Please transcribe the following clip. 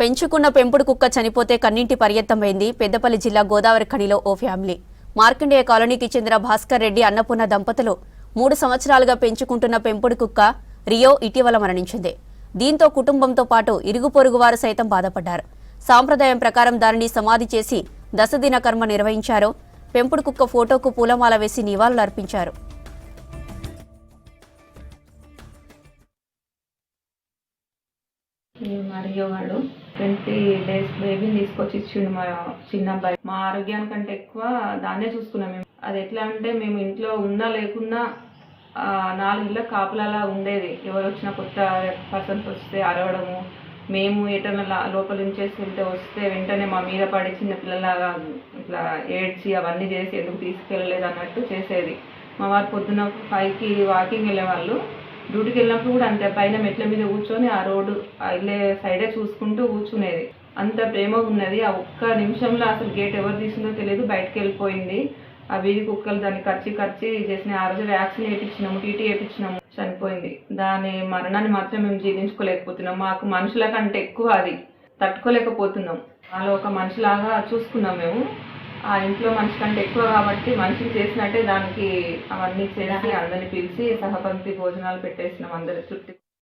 పెంచుకున్న పెంపుడు కుక్క చనిపోతే కన్నింటి పర్యంతమైంది పెద్దపల్లి జిల్లా గోదావరి ఖనిలో ఓ ఫ్యామిలీ. మార్కండేయ కాలనీకి చెందిన భాస్కర్ రెడ్డి అన్నపూర్ణ దంపతులు 3 సంవత్సరాలుగా పెంచుకుంటున్న పెంపుడు కుక్క రియో ఇటీవల మరణించింది. దీంతో కుటుంబంతో పాటు ఇరుగు పొరుగు వారు సైతం బాధపడ్డారు. సాంప్రదాయం ప్రకారం దానిని సమాధి చేసి దశదిన కర్మ నిర్వహించారు. పెంపుడు కుక్క ఫోటోకు పూలమాల వేసి నివాళులర్పించారు. మరియు వాడు 20 days బేబీని తీసుకొచ్చి ఇచ్చిండు మా చిన్న అబ్బాయి. మా ఆరోగ్యానికంటే ఎక్కువ దాన్నే చూసుకున్నాం మేము. అది ఎట్లా అంటే మేము ఇంట్లో ఉన్నా లేకున్నా 4 ఇళ్ళ కాపులలా ఉండేది. ఎవరు వచ్చినా కొత్త పర్సన్స్ వస్తే అరవడము, మేము ఎటన్నా లోపల నుంచేసి వెళ్తే వస్తే వెంటనే మా మీద పడి చిన్న పిల్లలాగా ఇట్లా ఏడ్చి అవన్నీ చేసి ఎందుకు తీసుకెళ్ళలేదు అన్నట్టు చేసేది. మా వారు పొద్దున్న 5కి వాకింగ్ వెళ్ళేవాళ్ళు. డ్యూటీకి వెళ్ళినప్పుడు కూడా అంతే, పైన మెట్ల మీద కూర్చొని ఆ రోడ్డు వెళ్ళే సైడే చూసుకుంటూ కూర్చునేది. అంత ప్రేమ ఉన్నది. ఆ ఒక్క నిమిషంలో అసలు గేట్ ఎవరు తీసిందో తెలియదు, బయటకు వెళ్ళిపోయింది. ఆ వీధి కుక్కలు దాన్ని ఖర్చి చేసిన. ఆ రోజు వ్యాక్సిన్ వేయించినాము, టీటీ వేయించినాము, చనిపోయింది. దాని మరణాన్ని మాత్రం మేము జీర్ణించుకోలేకపోతున్నాం. మాకు మనుషుల కంటే ఎక్కువ అది తట్టుకోలేకపోతున్నాం. అలా ఒక మనిషిలాగా చూసుకున్నాం మేము. ఆ ఇంట్లో మనిషి కంటే ఎక్కువ కాబట్టి మనిషికి చేసినట్టే దానికి అవన్నీ చేసి అందరిని పిలిచి సహపంక్తి భోజనాలు పెట్టేసినాం అందరి చుట్టూ.